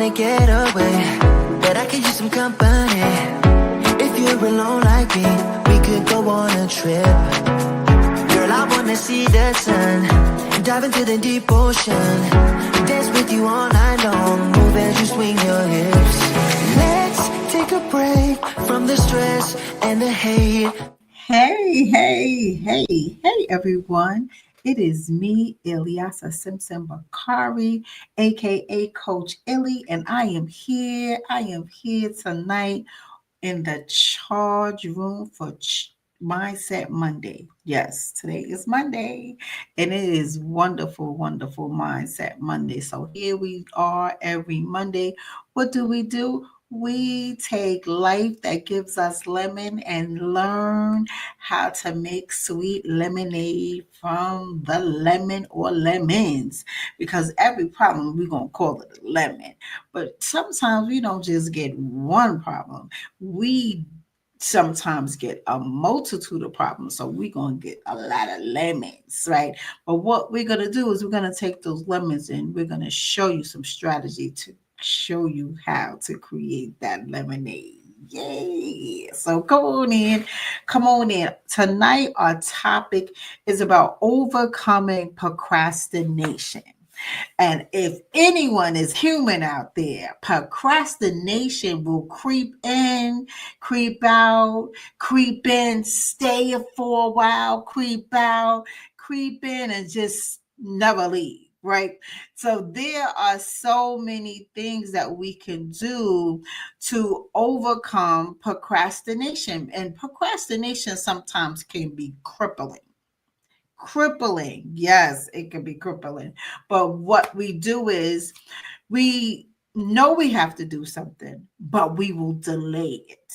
wanna get away, but I could use some company. If you're alone like me, we could go on a trip. Girl, I wanna see the sun, dive into the deep ocean, dance with you all night long, move as you swing your hips. Let's take a break from the stress and the hate. Hey, everyone. It is me, Ilyasa Simpson Bakari, aka Coach Illy, and I am here. I am here tonight in the charge room for Mindset Monday. Yes, today is Monday, and it is wonderful Mindset Monday. So here we are every Monday. What do? We take life that gives us lemon and learn how to make sweet lemonade from the lemon or lemons. Because every problem, we're going to call it a lemon. But sometimes we don't just get one problem. We sometimes get a multitude of problems. So we're going to get a lot of lemons, right? But what we're going to do is we're going to take those lemons and we're going to show you some strategy to show you how to create that lemonade. Yay! So come on in. Tonight, our topic is about overcoming procrastination. And if anyone is human out there, procrastination will creep in, creep out, creep in, stay for a while, creep out, creep in, and just never leave. Right. So there are so many things that we can do to overcome procrastination. And procrastination sometimes can be crippling. Yes, it can be crippling. But what we do is we know we have to do something, but we will delay it.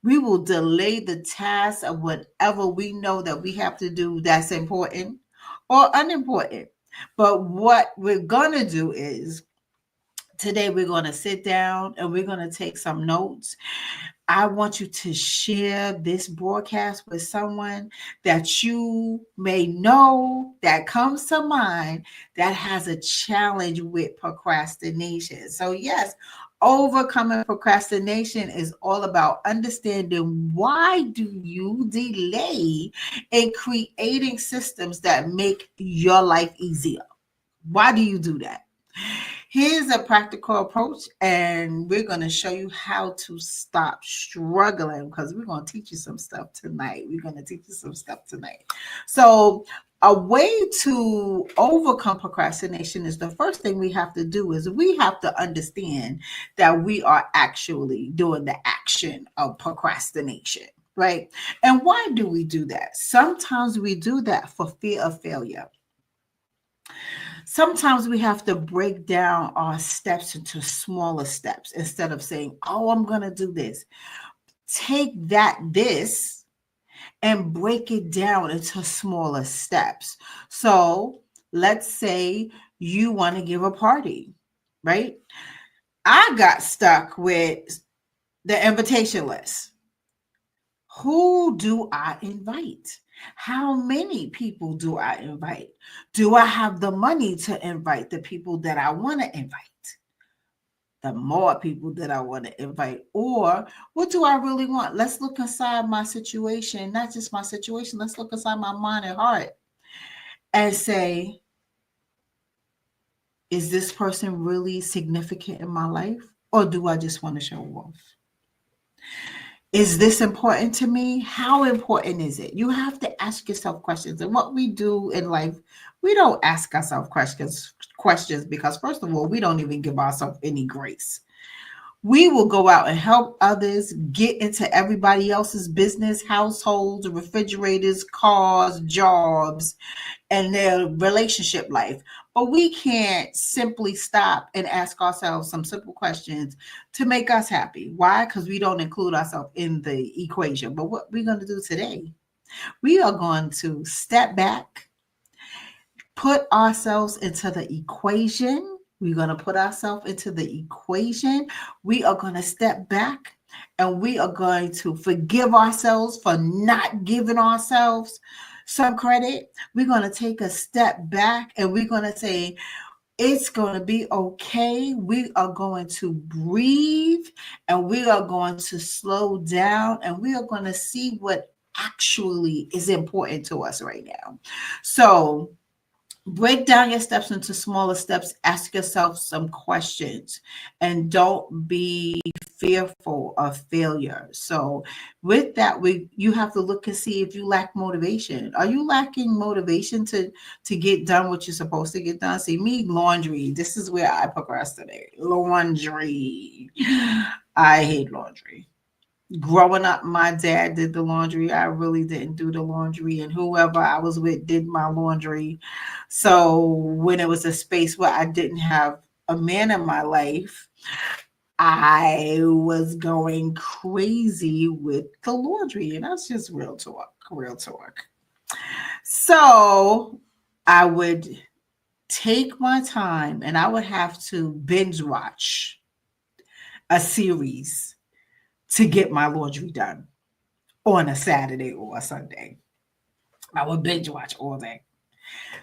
We will delay the task of whatever we know that we have to do that's important or unimportant. But what we're going to do is today we're going to sit down and we're going to take some notes. I want you to share this broadcast with someone that you may know that comes to mind that has a challenge with procrastination. So yes, overcoming procrastination is all about understanding why do you delay in creating systems that make your life easier. Why do you do that? Here's a practical approach, and we're going to show you how to stop struggling because we're going to teach you some stuff tonight. So, a way to overcome procrastination is the first thing we have to do is we have to understand that we are actually doing the action of procrastination, right? And why do we do that? Sometimes we do that for fear of failure. Sometimes we have to break down our steps into smaller steps instead of saying, oh, I'm going to do this. Take this and break it down into smaller steps. So let's say you want to give a party, right? I got stuck with the invitation list. Who do I invite? How many people do I invite? Do I have the money to invite the people that I want to invite? The more people that I want to invite, or what do I really want? Let's look inside my situation, not just my situation. Let's look inside my mind and heart and say, is this person really significant in my life? Or do I just want to show off? Is this important to me? How important is it? You have to ask yourself questions. And what we do in life, we don't ask ourselves questions because, first of all, we don't even give ourselves any grace. We will go out and help others get into everybody else's business, households, refrigerators, cars, jobs, and their relationship life. But we can't simply stop and ask ourselves some simple questions to make us happy. Why? Because we don't include ourselves in the equation. But what we're going to do today, we are going to step back, put ourselves into the equation. We're going to put ourselves into the equation. We are going to step back and we are going to forgive ourselves for not giving ourselves some credit. We're going to take a step back and we're going to say, It's going to be okay. We are going to breathe and we are going to slow down and we are going to see what actually is important to us right now. So, break down your steps into smaller steps. Ask yourself some questions and don't be fearful of failure. So with that, you have to look and see if you lack motivation. Are you lacking motivation to get done what you're supposed to get done? See, me, laundry. This is where I procrastinate. Laundry. I hate laundry. Growing up, my dad did the laundry. I really didn't do the laundry, and whoever I was with did my laundry. So when it was a space where I didn't have a man in my life, I was going crazy with the laundry, and that's just real talk, real talk. So I would take my time and I would have to binge watch a series to get my laundry done on a Saturday or a Sunday. I would binge watch all day.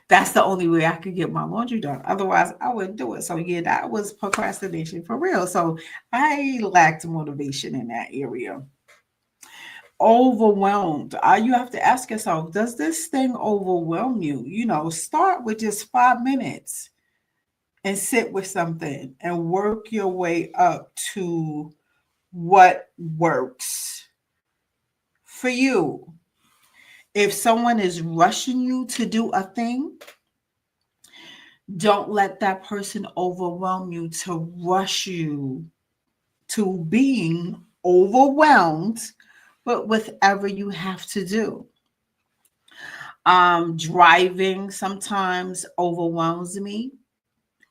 That's the only way I could get my laundry done. Otherwise, I wouldn't do it. So, yeah, that was procrastination for real. So, I lacked motivation in that area. Overwhelmed. You have to ask yourself, does this thing overwhelm you? Start with just 5 minutes and sit with something and work your way up to what works for you. If someone is rushing you to do a thing, don't let that person overwhelm you to rush you to being overwhelmed with whatever you have to do. Driving sometimes overwhelms me.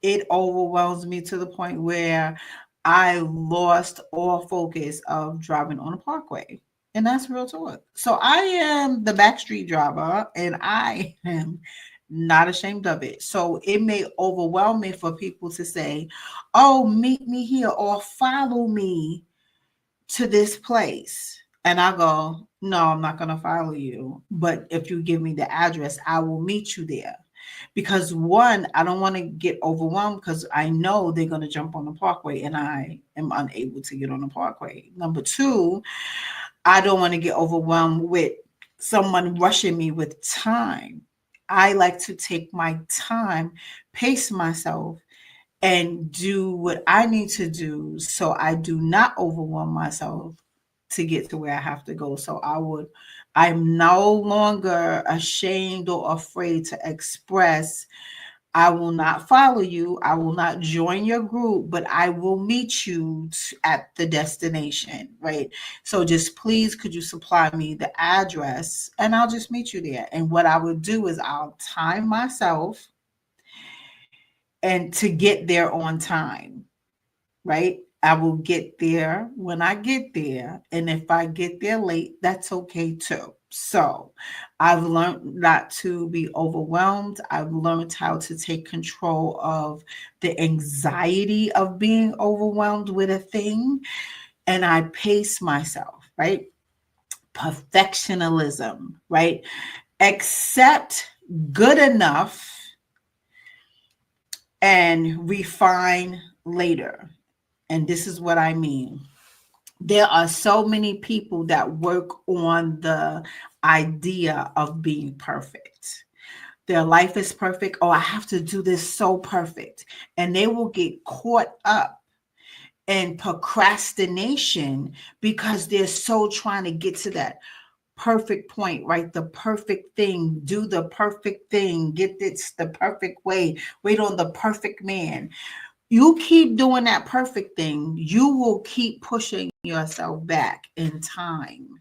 It overwhelms me to the point where I lost all focus of driving on a parkway. And that's real talk. So I am the backstreet driver and I am not ashamed of it. So it may overwhelm me for people to say, oh, meet me here or follow me to this place. And I go, no, I'm not going to follow you. But if you give me the address, I will meet you there. Because one, I don't want to get overwhelmed because I know they're going to jump on the parkway and I am unable to get on the parkway. Number two, I don't want to get overwhelmed with someone rushing me with time. I like to take my time, pace myself, and do what I need to do so I do not overwhelm myself to get to where I have to go. So I'm no longer ashamed or afraid to express, I will not follow you. I will not join your group, but I will meet you at the destination, right? So just please, could you supply me the address and I'll just meet you there. And what I would do is I'll time myself and to get there on time, right? I will get there when I get there. And if I get there late, that's okay too. So I've learned not to be overwhelmed. I've learned how to take control of the anxiety of being overwhelmed with a thing. And I pace myself, right? Perfectionism, right? Accept good enough and refine later. And this is what I mean. There are so many people that work on the idea of being perfect. Their life is perfect. Oh, I have to do this so perfect. And they will get caught up in procrastination because they're so trying to get to that perfect point, right? The perfect thing, do the perfect thing, get this the perfect way, wait on the perfect man. You keep doing that perfect thing, you will keep pushing yourself back in time,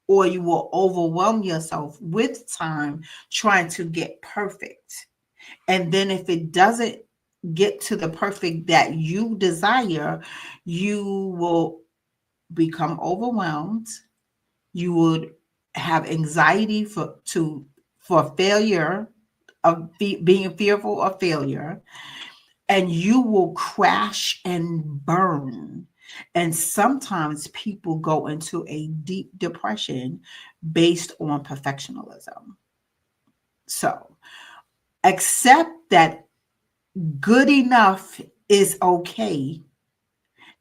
or you will overwhelm yourself with time trying to get perfect. And then if it doesn't get to the perfect that you desire, you will become overwhelmed. You would have anxiety for failure, of being fearful of failure, and you will crash and burn. And sometimes people go into a deep depression based on perfectionism. So accept that good enough is okay.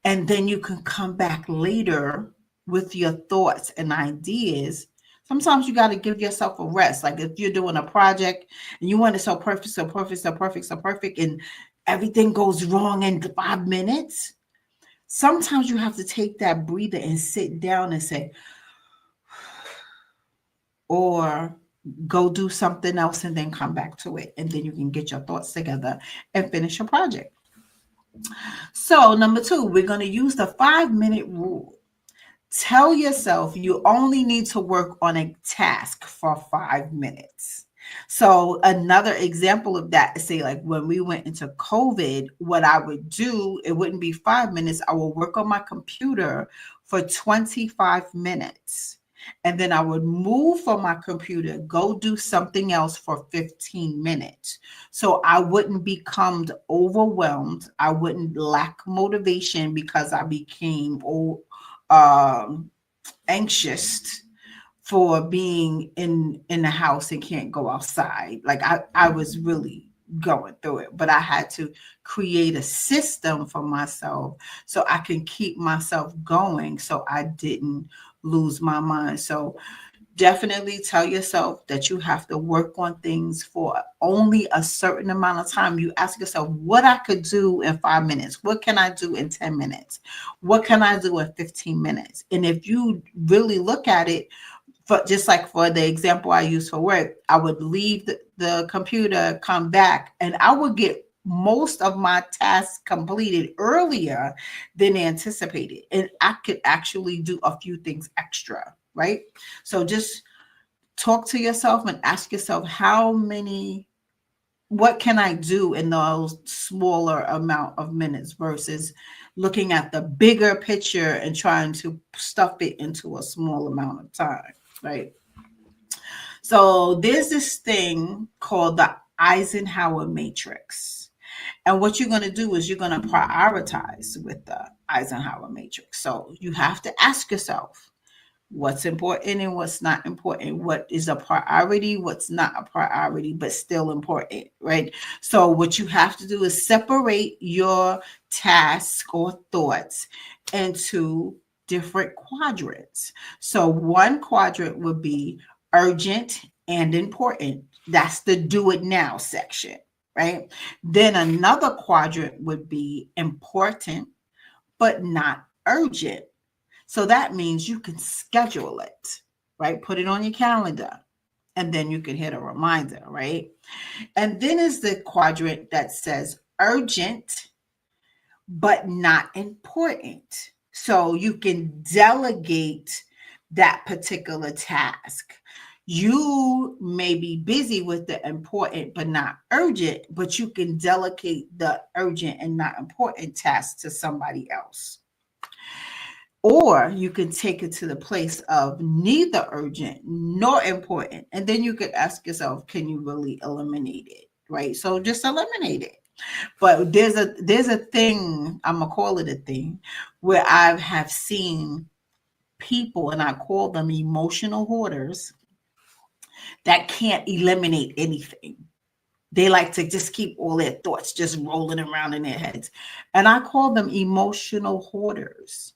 And then you can come back later with your thoughts and ideas. Sometimes you got to give yourself a rest. Like if you're doing a project and you want it so perfect, so perfect, so perfect, so perfect, and everything goes wrong in 5 minutes, sometimes you have to take that breather and sit down and say, or go do something else and then come back to it. And then you can get your thoughts together and finish your project. So, number two, we're going to use the 5 minute rule. Tell yourself you only need to work on a task for 5 minutes. So another example of that is, say, like when we went into COVID, what I would do, it wouldn't be 5 minutes. I will work on my computer for 25 minutes. And then I would move from my computer, go do something else for 15 minutes. So I wouldn't become overwhelmed. I wouldn't lack motivation because I became um, anxious for being in the house and can't go outside. Like I was really going through it, but I had to create a system for myself so I can keep myself going so I didn't lose my mind. So definitely tell yourself that you have to work on things for only a certain amount of time. You ask yourself what I could do in 5 minutes. What can I do in 10 minutes? What can I do in 15 minutes? And if you really look at it, for just like for the example I use for work, I would leave the computer, come back, and I would get most of my tasks completed earlier than anticipated. And I could actually do a few things extra, right? So just talk to yourself and ask yourself what can I do in those smaller amount of minutes versus looking at the bigger picture and trying to stuff it into a small amount of time, right? So there's this thing called the Eisenhower matrix. And what you're going to do is you're going to prioritize with the Eisenhower matrix. So you have to ask yourself, what's important and what's not important, what is a priority, what's not a priority, but still important, right? So what you have to do is separate your task or thoughts into different quadrants. So one quadrant would be urgent and important. That's the do it now section, right? Then another quadrant would be important but not urgent. So that means you can schedule it, right? Put it on your calendar and then you can hit a reminder, right? And then is the quadrant that says urgent, but not important. So you can delegate that particular task. You may be busy with the important but not urgent, but you can delegate the urgent and not important tasks to somebody else. Or you can take it to the place of neither urgent nor important. And then you could ask yourself, can you really eliminate it? Right. So just eliminate it. But there's a thing, I'm gonna call it a thing, where I have seen people, and I call them emotional hoarders, that can't eliminate anything. They like to just keep all their thoughts just rolling around in their heads. And I call them emotional hoarders.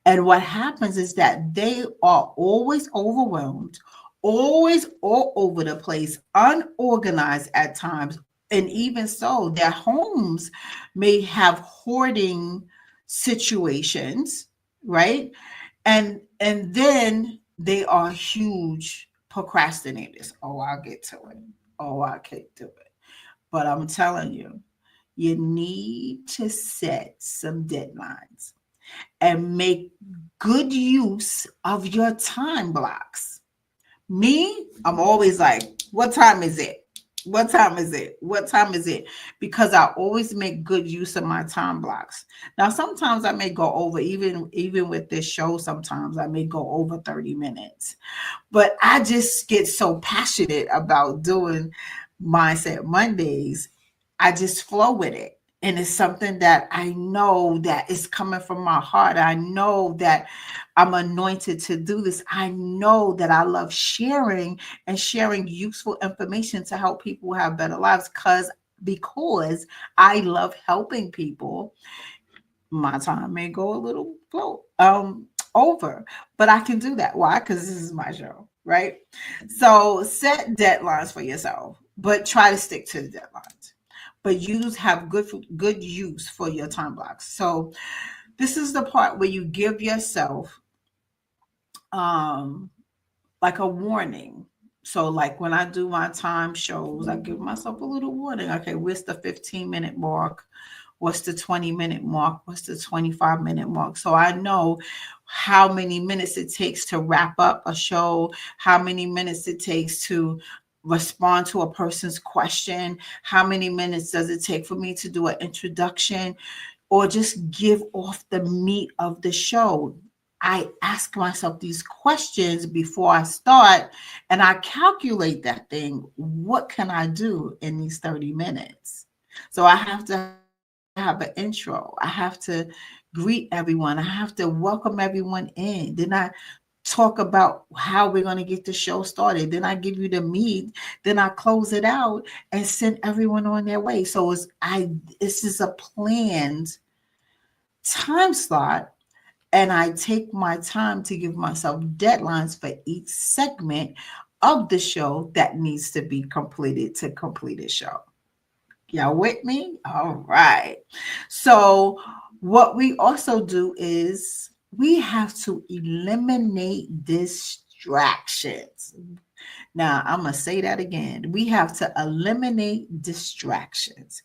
And what happens is that they are always overwhelmed, always all over the place, unorganized at times. And even so, their homes may have hoarding situations, right? And then they are huge procrastinators. Oh, I'll get to it. Oh, I can't do it. But I'm telling you, you need to set some deadlines and make good use of your time blocks. Me, I'm always like, what time is it? What time is it? What time is it? Because I always make good use of my time blocks. Now, sometimes I may go over, even with this show, sometimes I may go over 30 minutes. But I just get so passionate about doing Mindset Mondays. I just flow with it. And it's something that I know that is coming from my heart. I know that I'm anointed to do this. I know that I love sharing and sharing useful information to help people have better lives because because I love helping people. My time may go a little over, but I can do that. Why? Because this is my show, right? So set deadlines for yourself, but try to stick to the deadlines. But have good use for your time blocks. So this is the part where you give yourself um like a warning. So like when I do my time shows, I give myself a little warning. Okay, where's the 15-minute mark? What's the 20-minute mark? What's the 25-minute mark? So I know how many minutes it takes to wrap up a show, how many minutes it takes to respond to a person's question, how many minutes does it take for me to do an introduction or just give off the meat of the show. I ask myself these questions before I start and I calculate that thing. What can I do in these 30 minutes? So I have to have an intro. I have to greet everyone. I have to welcome everyone in. Then I talk about how we're going to get the show started. Then I give you the meat. Then I close it out and send everyone on their way. So this is a planned time slot, and I take my time to give myself deadlines for each segment of the show that needs to be completed to complete a show. Y'all with me? All right. So what we also do is we have to eliminate distractions. Now, I'm going to say that again. We have to eliminate distractions.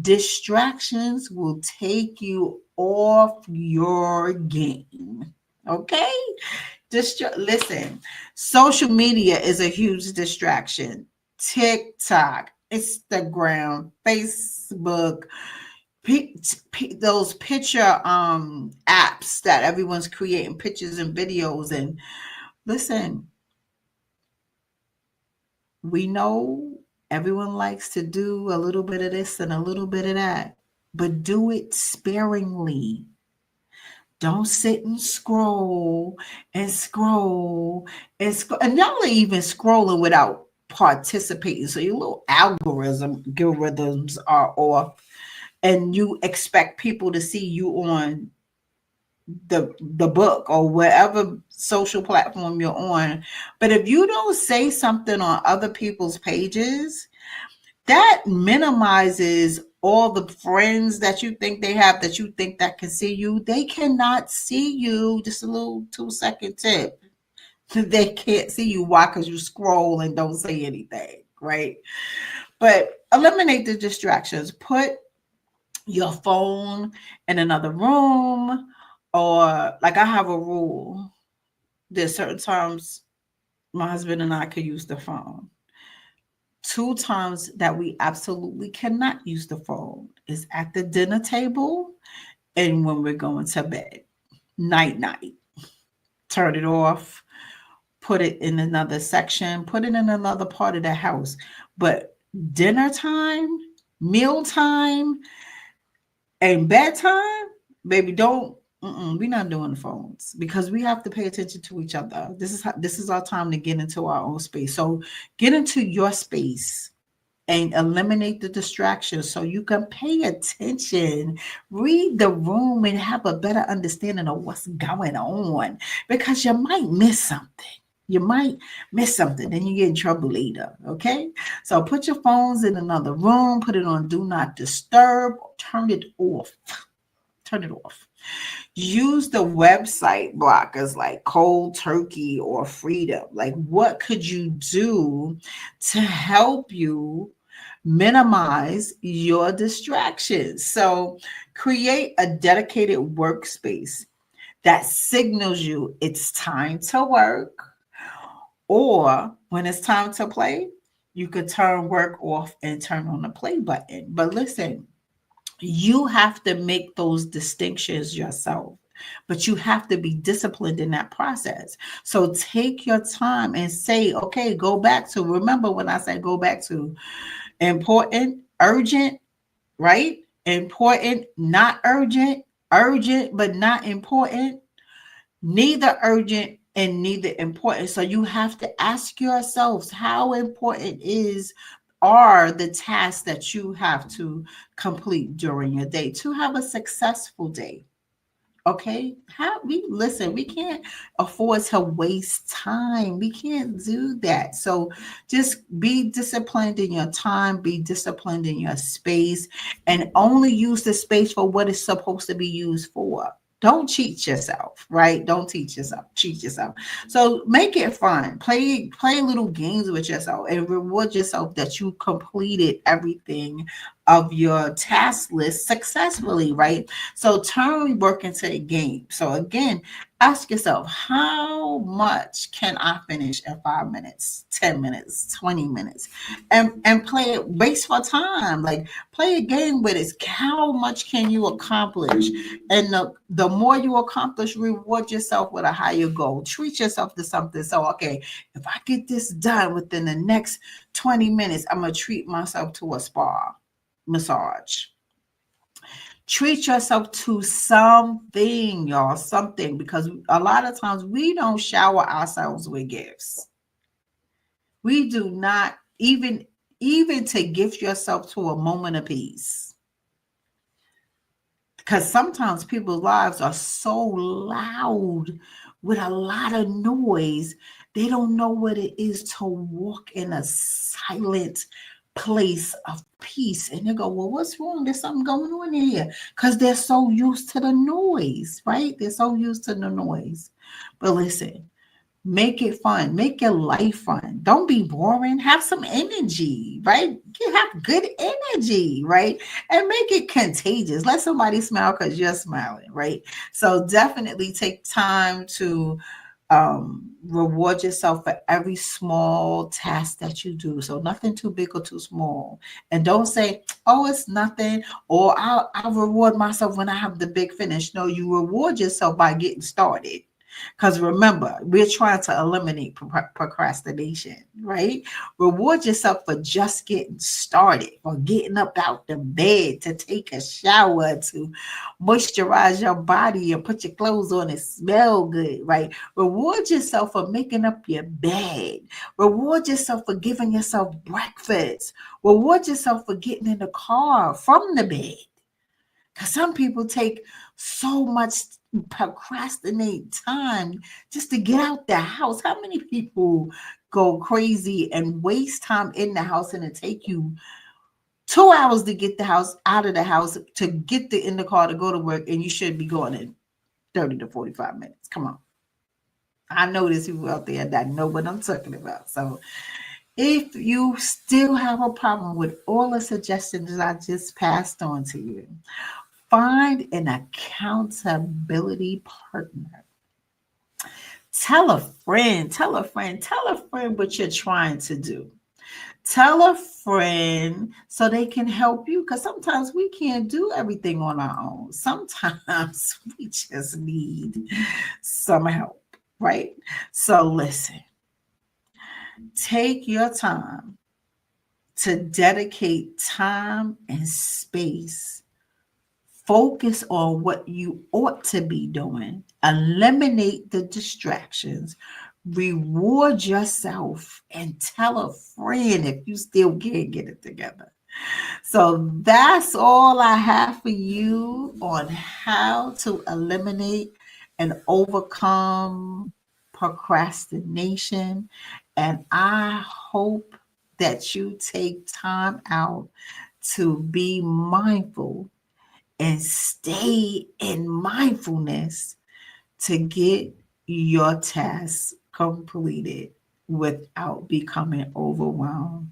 Distractions will take you off your game. Okay? Listen, social media is a huge distraction. TikTok, Instagram, Facebook, those picture apps that everyone's creating pictures and videos. And listen, we know everyone likes to do a little bit of this and a little bit of that, but do it sparingly. Don't sit and scroll and scroll and scroll. And y'all are even scrolling without participating. So your little algorithms are off, and you expect people to see you on the book or wherever social platform you're on. But if you don't say something on other people's pages, that minimizes all the friends that you think they have that you think that can see you. They cannot see you. Just a little 2-second tip. They can't see you. Why? Because you scroll and don't say anything, right? But eliminate the distractions. Put your phone in another room, or like I have a rule. There's certain times my husband and I could use the phone. 2 times that we absolutely cannot use the phone is at the dinner table and when we're going to bed. Night. Turn it off, put it in another section, put it in another part of the house. But dinner time, meal time, and bedtime, baby, don't. We're not doing the phones because we have to pay attention to each other. This is our time to get into our own space. So get into your space and eliminate the distractions so you can pay attention, read the room, and have a better understanding of what's going on, because you might miss something. Then you get in trouble later. Okay. So put your phones in another room, put it on do not disturb, turn it off. Use the website blockers like Cold Turkey or Freedom. Like, what could you do to help you minimize your distractions? So create a dedicated workspace that signals you it's time to work, or when it's time to play, you could turn work off and turn on the play button. But listen, you have to make those distinctions yourself, but you have to be disciplined in that process. So take your time and say, okay, go back to, remember when I said go back to important, urgent, right? Important, not urgent, urgent, but not important, neither urgent and neither important. So you have to ask yourselves, how important is are the tasks that you have to complete during your day to have a successful day. Okay, we can't afford to waste time. We can't do that. So just be disciplined in your time, be disciplined in your space, and only use the space for what it's supposed to be used for. Don't cheat yourself, right? Don't teach yourself, cheat yourself. So make it fun. Play little games with yourself and reward yourself that you completed everything of your task list successfully, right? So turn work into a game. So again, ask yourself, how much can I finish in 5 minutes, 10 minutes, 20 minutes? And play it, race for time. Like play a game with it. How much can you accomplish? And the more you accomplish, reward yourself with a higher goal. Treat yourself to something. So, okay, if I get this done within the next 20 minutes, I'm going to treat myself to a spa massage. Treat yourself to something, y'all, something, because a lot of times we don't shower ourselves with gifts. We do not even to gift yourself to a moment of peace. Because sometimes people's lives are so loud with a lot of noise, they don't know what it is to walk in a silent place of peace. And they go, well, what's wrong? There's something going on in here. Because they're so used to the noise, right? They're so used to the noise. But listen, make it fun. Make your life fun. Don't be boring. Have some energy, right? Have good energy, right? And make it contagious. Let somebody smile because you're smiling, right? So definitely take time to reward yourself for every small task that you do. So nothing too big or too small. And don't say, oh, it's nothing, or I'll reward myself when I have the big finish. No, you reward yourself by getting started. Because remember, we're trying to eliminate procrastination, right? Reward yourself for just getting started, for getting up out the bed, to take a shower, to moisturize your body and put your clothes on and smell good, right? Reward yourself for making up your bed. Reward yourself for giving yourself breakfast. Reward yourself for getting in the car from the bed. Because some people take so much procrastinate time just to get out the house. How many people go crazy and waste time in the house, and it take you 2 hours to get the house out of the house, to get in the car to go to work, and you should be going in 30 to 45 minutes. Come on. I know there's people out there that know what I'm talking about. So if you still have a problem with all the suggestions I just passed on to you, find an accountability partner. Tell a friend what you're trying to do. Tell a friend so they can help you, because sometimes we can't do everything on our own. Sometimes we just need some help, right? So listen, take your time to dedicate time and space. Focus on what you ought to be doing. Eliminate the distractions. Reward yourself and tell a friend if you still can't get it together. So that's all I have for you on how to eliminate and overcome procrastination. And I hope that you take time out to be mindful and stay in mindfulness to get your tasks completed without becoming overwhelmed.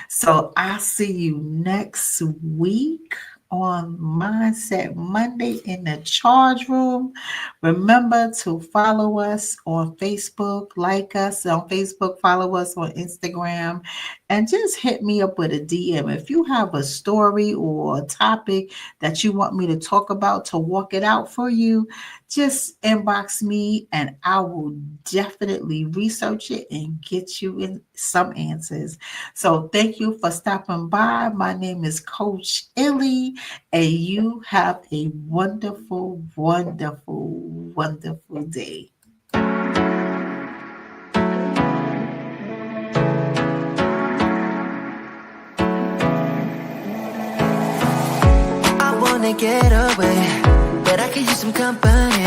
So I'll see you next week on Mindset Monday in the Charge Room. Remember to follow us on Facebook, like us on Facebook, follow us on Instagram, and just hit me up with a DM. If you have a story or a topic that you want me to talk about, to walk it out for you, just inbox me and I will definitely research it and get you in some answers. So thank you for stopping by. My name is Coach ILLY, and you have a wonderful, wonderful, wonderful day. wanna get away, but I could use some company.